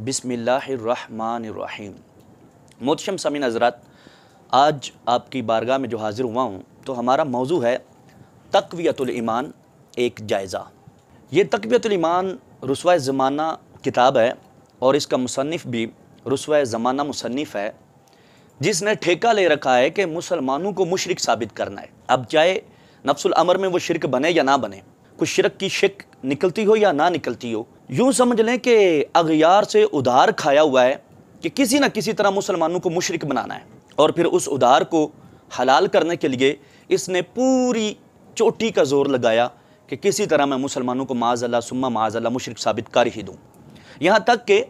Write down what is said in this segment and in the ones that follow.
बिस्मिल्लाहिर्रहमानिर्रहीम। मोहतरम सामीन हज़रात, आज आपकी बारगाह में जो हाज़िर हुआ हूँ तो हमारा मौजू है तक़वियतुल ईमान, एक जायज़ा। ये तक़वियतुल ईमान रुस्वा ज़माना किताब है और इसका मुसन्निफ़ भी रुस्वा ज़माना मुसन्निफ़ है, जिसने ठेका ले रखा है कि मुसलमानों को मुशरिक साबित करना है। अब चाहे नफ्सुल अमर में वो शिरक बने या ना बने, कुछ शिरक की शिक निकलती हो या ना निकलती हो, यूँ समझ लें कि अगयार से उधार खाया हुआ है कि किसी न किसी तरह मुसलमानों को मुशरिक बनाना है, और फिर उस उधार को हलाल करने के लिए इसने पूरी चोटी का जोर लगाया कि किसी तरह मैं मुसलमानों को माज़अल्लाह सुम्मा माज़अल्लाह मुशरिक साबित कर ही दूँ। यहाँ तक कि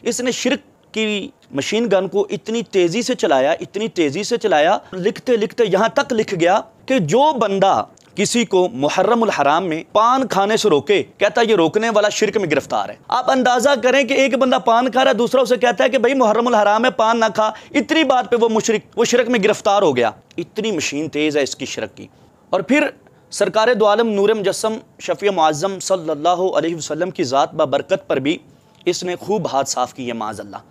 इसने शिरक की मशीन गन को इतनी तेज़ी से चलाया, लिखते लिखते यहाँ तक लिख गया कि जो बंदा किसी को मुहर्रमुल हराम में पान खाने से रोके, कहता है ये रोकने वाला शिरक में गिरफ्तार है। आप अंदाजा करें कि एक बंदा पान खा रहा है, दूसरा उसे कहता है कि भाई मुहर्रमुल हराम है, पान ना खा। इतनी बात पे वो शिरक में गिरफ्तार हो गया। इतनी मशीन तेज़ है इसकी शिरक की। और फिर सरकार दो आलम नूर मुजस्सम शफ़ी मुअज़्ज़म सल्लल्लाहु अलैहि वसल्लम की ज़ात बरकत पर भी इसने खूब हाथ साफ़ किए माज़अल्लाह।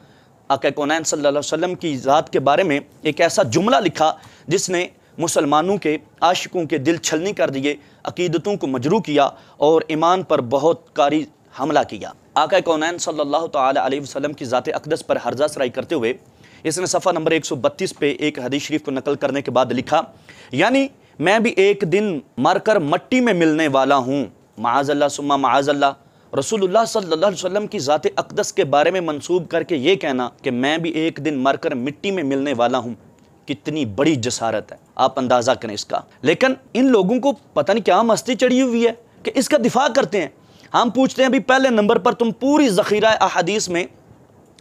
आक़ा कौनैन सल्लल्लाहु अलैहि वसल्लम की ज़ात के बारे में एक ऐसा जुमला लिखा जिसने मुसलमानों के आशिकों के दिल छलनी कर दिए, अकीदतों को मजरू किया और ईमान पर बहुत कारी हमला किया। आक़ा कौनैन सल्लल्लाहु तआला अलैहि वसल्लम की ज़ात अक़दस पर हर्जा सराई करते हुए इसने सफ़ा नंबर 132 पे एक हदीस शरीफ को नकल करने के बाद लिखा, यानी मैं भी एक दिन मरकर मट्टी में मिलने वाला हूँ। माअज़ल्लाह सुम्मा माअज़ल्लाह। रसूलुल्लाह सल्लल्लाहु अलैहि वसल्लम की ज़ात अक़दस के बारे में मंसूब करके ये कहना कि मैं भी एक दिन मरकर मिट्टी में मिलने वाला हूँ, कितनी बड़ी जसारत है, आप अंदाज़ा करें इसका। लेकिन इन लोगों को पता नहीं क्या मस्ती चढ़ी हुई है कि इसका दिफा करते हैं। हम पूछते हैं अभी पहले नंबर पर तुम पूरी ज़ख़ीरा अहादीस में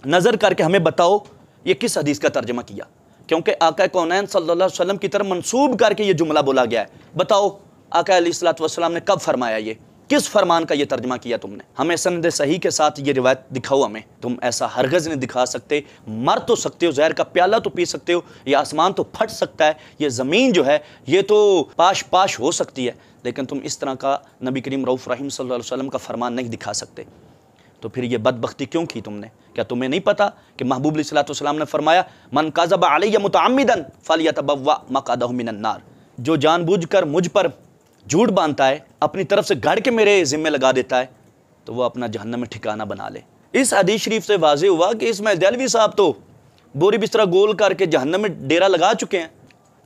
नज़र करके हमें बताओ ये किस हदीस का तर्जमा किया, क्योंकि आका कौनैन सल्लल्लाहु अलैहि वसल्लम की तरफ मंसूब करके ये जुमला बोला गया है। बताओ आका अलैहिस्सलातु वस्सलाम ने कब फरमाया, ये किस फरमान का ये तर्जमा किया तुमने? हमें सनद सही के साथ ये रिवायत दिखाओ हमें। तुम ऐसा हरगज़ नहीं दिखा सकते। मर तो सकते हो, जहर का प्याला तो पी सकते हो, ये आसमान तो फट सकता है, ये ज़मीन जो है ये तो पाश पाश हो सकती है, लेकिन तुम इस तरह का नबी करीम रऊफ़ रहीम सल्लल्लाहु अलैहि वसल्लम का फरमान नहीं दिखा सकते। तो फिर ये बदबख्ती क्यों की तुमने? क्या तुम्हें नहीं पता कि महबूब अलैहिस्सलातु वस्सलाम ने फरमाया, मन कज़ब अलैया मुतअम्मिदन फलयतबव्वा मक़अदहु मिनन नार। जो जानबूझकर मुझ पर झूठ बांधता है, अपनी तरफ से गढ़ के मेरे ज़िम्मे लगा देता है, तो वो अपना जहन्नम में ठिकाना बना ले। इस हदीस शरीफ से वाज़े हुआ कि इसमें देहलवी साहब तो बोरी बिस्तरा गोल करके जहन्नम में डेरा लगा चुके हैं,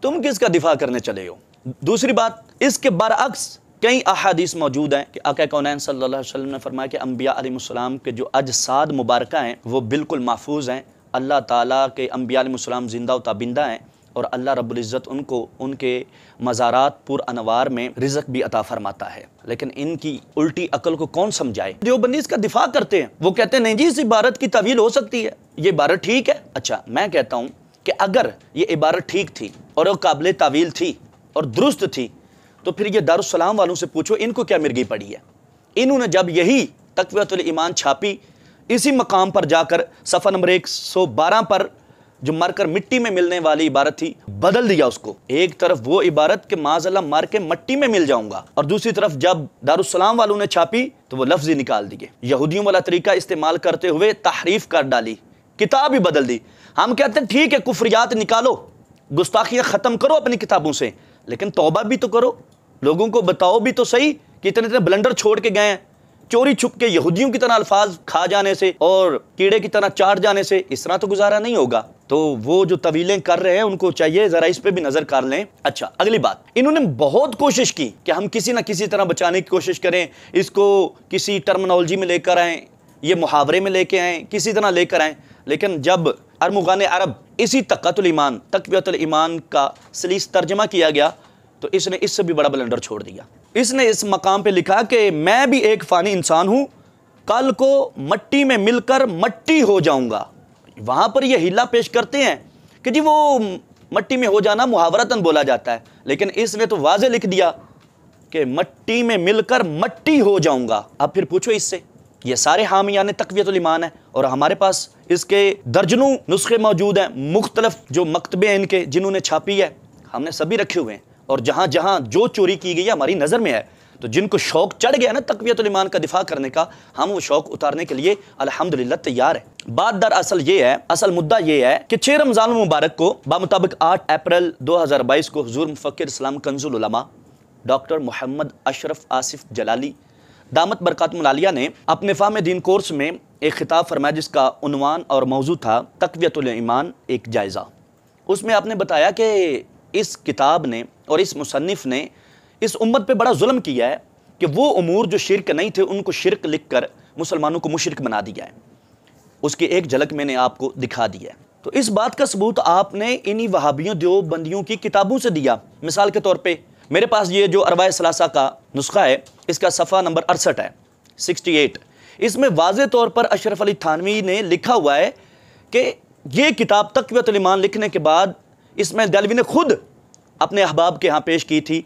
तुम किसका दिफा करने चले हो? दूसरी बात, इसके बरअक्स कई अहादीस मौजूद हैं कि आक़ा कौनैन सल्लल्लाहु अलैहि वसल्लम ने फरमाया कि अम्बिया अलैहिस्सलाम के जो अजसाद मुबारका हैं वो बिल्कुल महफूज हैं। अल्लाह ताला के अम्बिया अलैहिस्सलाम जिंदा व ताबिंदा हैं और अल्लाह रब्बुल इज़्ज़त उनको उनके मज़ारात पुर अनवार में रिज़्क़ भी अता फरमाता है। लेकिन इनकी उल्टी अकल को कौन समझाए? देवबंदी इसका दिफा करते हैं, वो कहते हैं नहीं जी इस इबारत की तवील हो सकती है, ये इबारत ठीक है। अच्छा, मैं कहता हूँ कि अगर ये इबारत ठीक थी और वो काबिल तावील थी और दुरुस्त थी, तो फिर ये दारुस्सलाम वालों से पूछो इनको क्या मिर्गी पड़ी है। इन्होंने जब यही तक़वियतुल ईमान छापी, इसी मकाम पर जाकर सफ़ा नंबर 112 पर जो मरकर मिट्टी में मिलने वाली इबारत थी बदल दिया उसको। एक तरफ वो इबारत के माज़अल्लाह मर के मट्टी में मिल जाऊंगा, और दूसरी तरफ जब दारुस्सलाम वालों ने छापी तो वो लफ्ज़ ही निकाल दिए, यहूदियों वाला तरीका इस्तेमाल करते हुए तहरीफ कर डाली, किताब ही बदल दी। हम कहते हैं ठीक है, कुफ्रियात निकालो, गुस्ताखियाँ ख़त्म करो अपनी किताबों से, लेकिन तौबा भी तो करो, लोगों को बताओ भी तो सही कि इतने इतने ब्लंडर छोड़ के गए हैं। चोरी छुप के यहूदियों की तरह अल्फाज खा जाने से और कीड़े की तरह चाट जाने से इस तरह तो गुजारा नहीं होगा। तो वो जो तवीलें कर रहे हैं उनको चाहिए ज़रा इस पे भी नज़र कर लें। अच्छा, अगली बात, इन्होंने बहुत कोशिश की कि हम किसी ना किसी तरह बचाने की कोशिश करें, इसको किसी टर्मिनोलॉजी में लेकर आएँ, ये मुहावरे में लेके आएँ, किसी तरह लेकर आएँ, लेकिन जब अरमुगान अरब इसी तक़वियतुल ईमान का सलीस तर्जमा किया गया तो इसने इससे भी बड़ा ब्लंडर छोड़ दिया। इसने इस मकाम पे लिखा कि मैं भी एक फ़ानी इंसान हूँ, कल को मट्टी में मिलकर मट्टी हो जाऊँगा। वहाँ पर ये हिला पेश करते हैं कि जी वो मट्टी में हो जाना मुहावरतन बोला जाता है, लेकिन इसने तो वाज़े लिख दिया कि मट्टी में मिलकर मट्टी हो जाऊँगा। अब फिर पूछो इससे, ये सारे हामियान तक़वियतुल ईमान है और हमारे पास इसके दर्जनों नुस्खे मौजूद हैं, मुख्तलिफ जो मकतबे हैं इनके जिन्होंने छापी है, हमने सभी रखे हुए हैं, और जहाँ जहाँ जो चोरी की गई है हमारी नज़र में है। तो जिनको शौक चढ़ गया ना तक़वियतुल ईमान का दिफा करने का, हम वो शौक उतारने के लिए अल्हम्दुलिल्लाह तैयार है। बात दरअसल ये है, असल मुद्दा ये है कि 6 रमज़ान मुबारक को बामुताबिक 8 अप्रैल 2022 को हुज़ूर मुफ़क्किर इस्लाम कंज़ुल उलमा डॉक्टर मोहम्मद अशरफ आसिफ जलाली दामत बरकातुहुल आलिया ने अपने फ़ाहम दीन कोर्स में एक खिताब फरमाया जिसका उन्वान और मौजू था तक़वियतुल ईमान एक जायज़ा। उसमें आपने बताया कि इस किताब ने और इस मुसन्निफ़ ने इस उम्मत पे बड़ा जुल्म किया है कि वो उमूर जो शिरक नहीं थे उनको शिरक लिख कर मुसलमानों को मुशरिक बना दिया है। उसकी एक झलक मैंने आपको दिखा दी है। तो इस बात का सबूत आपने इन्हीं वहाबियों देवबंदियों की किताबों से दिया। मिसाल के तौर पे मेरे पास ये जो अरबाए सलासा का नुस्खा है, इसका सफ़ा नंबर 68 है, 68। इसमें वाज़े तौर पर अशरफ अली थानवी ने लिखा हुआ है कि ये किताब तक़वियतुल ईमान लिखने के बाद इसमें दहलवी ने खुद अपने अहबाब के यहाँ पेश की थी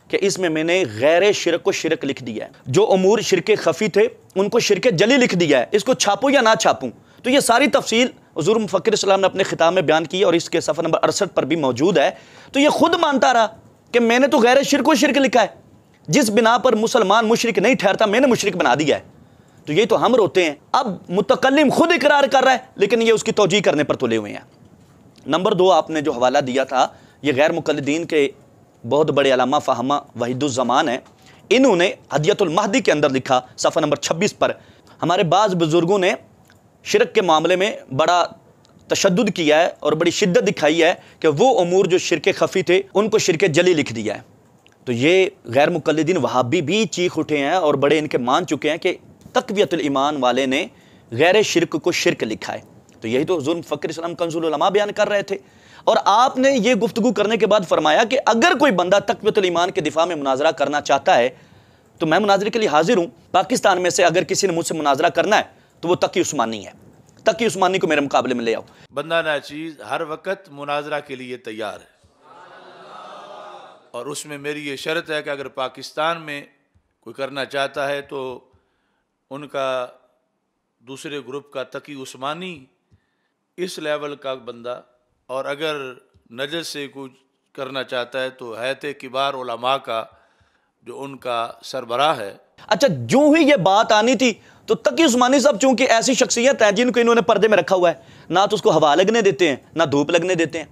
कि इसमें मैंने गैर शिरक को शिरक लिख दिया है, जो उमूर शिरक खफ़ी थे उनको शिरक जली लिख दिया है, इसको छापूँ या ना छापूँ। तो ये सारी तफसील हुज़ूर मुफ़क्किर इस्लाम ने अपने खिताब में बयान की और इसके सफ़ा नंबर 68 पर भी मौजूद है। तो ये खुद मानता रहा कि मैंने तो गैर शिरक को शिरक लिखा है, जिस बिना पर मुसलमान मुशरिक नहीं ठहरता मैंने मुशरिक बना दिया है। तो ये तो हम रोते हैं। अब मुतकल्लिम खुद इकरार कर रहा है, लेकिन ये उसकी तौजीह करने पर तुले हुए हैं। नंबर 2 आपने जो हवाला दिया था, ये गैर मुक़ल्लिदीन के बहुत बड़े अल्लामा फ़ाहमा वहीदुज़्ज़मान है, इन्होंने हदियतुल महदी के अंदर लिखा सफ़ा नंबर 26 पर, हमारे बाज़ बुज़ुर्गों ने शिरक के मामले में बड़ा तशद्दुद किया है और बड़ी शिद्दत दिखाई है कि वो उमूर जो शिरक खफ़ी थे उनको शिरक जली लिख दिया है। तो ये गैर मुक़ल्लिदीन वहाबी भी चीख उठे हैं और बड़े इनके मान चुके हैं कि तक़वियतुल ईमान वाले ने गैर शिरक को शिरक लिखा है। तो यही तो हुज़ूर मुफ़क्किर इस्लाम कंज़ुल उलमा बयान कर रहे थे। और आपने ये गुफ्तगू करने के बाद फरमाया कि अगर कोई बंदा तक़वियतुल ईमान के दिफा में मुनाजरा करना चाहता है तो मैं मुनाजरे के लिए हाजिर हूँ। पाकिस्तान में से अगर किसी ने मुझसे मुनाजरा करना है तो वो तकी उस्मानी है, तकी उस्मानी को मेरे मुकाबले में ले आओ। बंदा नाचीज़ हर वक्त मुनाजरा के लिए तैयार है, और उसमें मेरी ये शर्त है कि अगर पाकिस्तान में कोई करना चाहता है तो उनका दूसरे ग्रुप का तकी उस्मानी इस लेवल का बंदा, और अगर नजर से कुछ करना चाहता है तो हैत किबार उलमा का जो उनका सरबराह है। अच्छा, जो ही ये बात आनी थी तो तकी उस्मानी साहब चूंकि ऐसी शख्सियत है जिनको इन्होंने पर्दे में रखा हुआ है, ना तो उसको हवा लगने देते हैं ना धूप लगने देते हैं,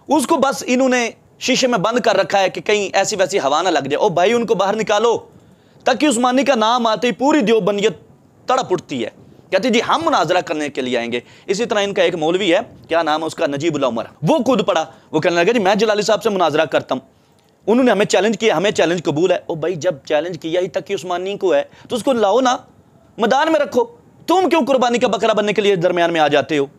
उसको बस इन्होंने शीशे में बंद कर रखा है कि कहीं ऐसी वैसी हवा ना लग जाए। ओ भाई, उनको बाहर निकालो। तकी उस्मानी का नाम आते ही पूरी देवबंदियत तड़प उठती है, कहती जी हम मुनाजरा करने के लिए आएंगे। इसी तरह इनका एक मौलवी है, क्या नाम है उसका, नजीबुल्लाह उमर, वो खुद पड़ा, वो कहने लगा जी मैं जलाली साहब से मुनाजरा करता हूँ, उन्होंने हमें चैलेंज किया, हमें चैलेंज कबूल है। ओ भाई, जब चैलेंज किया ही तकी उस्मानी को है तो उसको लाओ ना, मैदान में रखो। तुम क्यों कुर्बानी का बकरा बनने के लिए दरमियान में आ जाते हो।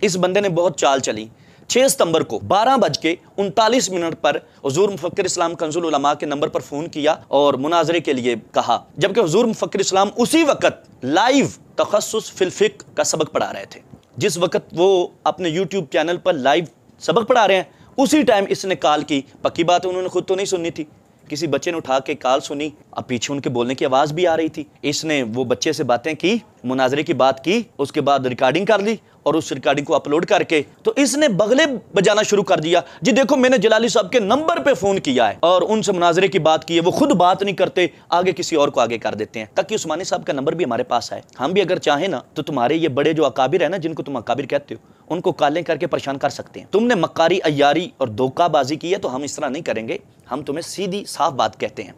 इस बंदे ने बहुत चाल चली। 6 सितंबर को 12:39 पर हुज़ूर मुफ़क्किर इस्लाम कंज़ुल उलमा के नंबर पर फ़ोन किया और मुनाजरे के लिए कहा, जबकि हुज़ूर मुफ़क्किर इस्लाम उसी वक़्त लाइव तख़स्सुस फ़िल फ़िक़्ह का सबक पढ़ा रहे थे। जिस वक़्त वो अपने यूट्यूब चैनल पर लाइव सबक पढ़ा रहे हैं उसी टाइम इसने कॉल की। पक्की बात है उन्होंने खुद तो नहीं सुननी थी, किसी बच्चे ने उठा के कॉल सुनी, अब पीछे उनके बोलने की आवाज़ भी आ रही थी। इसने वो बच्चे से बातें की, मुनाजरे की बात की, उसके बाद रिकॉर्डिंग कर ली और उस रिकॉर्डिंग को अपलोड करके तो इसने बगले बजाना शुरू कर दिया, जी देखो मैंने जलाली साहब के नंबर पे फ़ोन किया है और उनसे मुनाजरे की बात की है, वो खुद बात नहीं करते, आगे किसी और को आगे कर देते हैं। तकी उस्मानी साहब का नंबर भी हमारे पास है, हम भी अगर चाहें ना तो तुम्हारे ये बड़े जो अकाबिर है ना, जिनको तुम अकाबिर कहते हो, उनको कालें करके परेशान कर सकते हैं। तुमने मक्कारी, अय्यारी और धोखाबाजी की है तो हम इस तरह नहीं करेंगे। हम तुम्हें सीधी साफ बात कहते हैं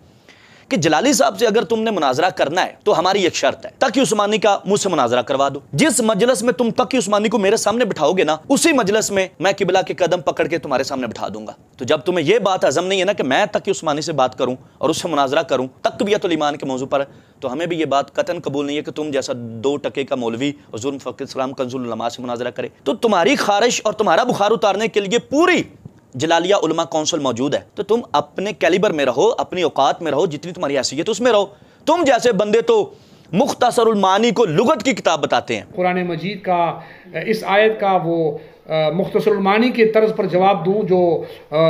कि जलाली साहब से अगर तुमने मुनाजरा करना है तो हमारी एक शर्त है, तकी उस्मानी का मुझसे मुनाजरा करवा दो। जिस मजलिस में तुम तकी उस्मानी को मेरे सामने बिठाओगे ना, उसी मजलिस में मैं किबला के कदम पकड़ के तुम्हारे सामने बिठा दूंगा। तो जब तुम्हें यह बात हजम नहीं है ना कि मैं तकी उस्मानी से बात करूं और उससे मुनाजरा करूं तक़वियतुल ईमान के मौजू पर, तो हमें भी ये बात कतन कबूल नहीं है कि तुम जैसा 2 टके का मौलवी हुज़ूर मुफ़क्किर इस्लाम कंज़ुल उलमा से मुनाजरा करे। तो तुम्हारी खारिश और तुम्हारा बुखार उतारने के लिए पूरी जलालिया उलमा कौंसिल मौजूद है। तो तुम अपने कैलिबर में रहो, अपनी औकात में रहो, जितनी तुम्हारी हैसियत उसमें रहो। तुम जैसे बंदे तो मुख्तसरुल मानी को लुगत की किताब बताते हैं। कुरान मजीद का इस आयत का वो मुख्तसरुल मानी के तर्ज पर जवाब दूं जो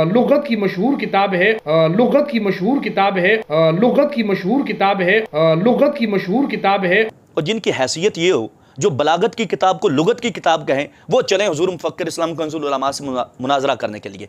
लुगत की मशहूर किताब है, लुगत की मशहूर किताब है, लुगत की मशहूर किताब है, लुगत की मशहूर किताब है। और जिनकी हैसियत ये हो, जो बलागत की किताब को लुगत की किताब कहें, वो चलें हुज़ूर मुफ़क्किर इस्लाम कंज़ुल उलमा से मुनाजरा करने के लिए।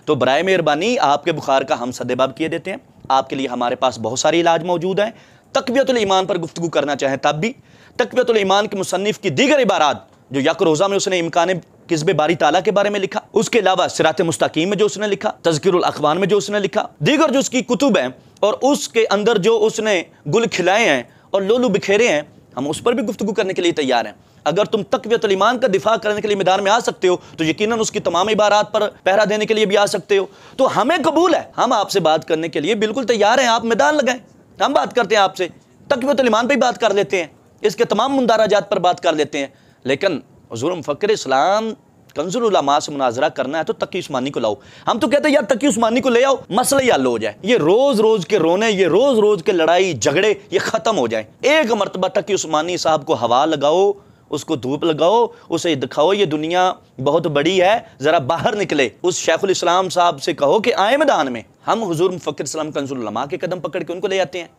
तो बराए मेहरबानी आपके बुखार का हम सद्देबाब किए देते हैं। आपके लिए हमारे पास बहुत सारे इलाज मौजूद हैं। तक़वियतुल ईमान पर गुफ्तगू करना चाहें तब भी, तक़वियतुल ईमान के मुसन्निफ की दीगर इबारात जो यक रोज़ा में उसने इम्कान किस्ब बारी ताला के बारे में लिखा, उसके अलावा सिरात मुस्तकीम में जो उसने लिखा, तज़किरुल अख़वान में जो उसने लिखा, दीगर जो उसकी कुतुब हैं और उसके अंदर जो उसने गुल खिलाए हैं और लोलू बिखेरे हैं, हम उस पर भी गुफ्तगू करने के लिए तैयार हैं। अगर तुम तक़वियतुल ईमान का दिफा करने के लिए मैदान में आ सकते हो तो यकीनन उसकी तमाम इबारात पर पहरा देने के लिए भी आ सकते हो। तो हमें कबूल है, हम आपसे बात करने के लिए बिल्कुल तैयार हैं। आप मैदान लगाएं, हम बात करते हैं आपसे, तक़वियतुल ईमान पर ही बात कर लेते हैं, इसके तमाम मुंदाराजात पर बात कर लेते हैं। लेकिन हुज़ूर मुफ़क्किर इस्लाम कंज़ुल उलमा से मुनाजरा करना है तो तकी उस्मानी को लाओ। हम तो कहते हैं यार तकी उस्मानी को ले आओ, मसला ही हल हो जाए, ये रोज़ रोज़ के रोने, ये रोज़ रोज़ के लड़ाई झगड़े ये ख़त्म हो जाए। एक मरतबा तकी उस्मानी साहब को हवा लगाओ, उसको धूप लगाओ, उसे दिखाओ ये दुनिया बहुत बड़ी है, ज़रा बाहर निकले। उस शेखुल इस्लाम साहब से कहो कि आए मैदान में, हम हुज़ूर मुफ़क्किर इस्लाम कंज़ुल उलमा के कदम पकड़ के उनको ले आते हैं,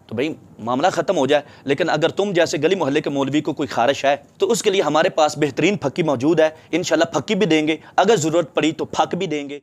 तो भाई मामला ख़त्म हो जाए। लेकिन अगर तुम जैसे गली मोहल्ले के मौलवी को कोई खारिश है तो उसके लिए हमारे पास बेहतरीन फ़की मौजूद है। इंशाल्लाह फ़की भी देंगे, अगर ज़रूरत पड़ी तो फ़क भी देंगे।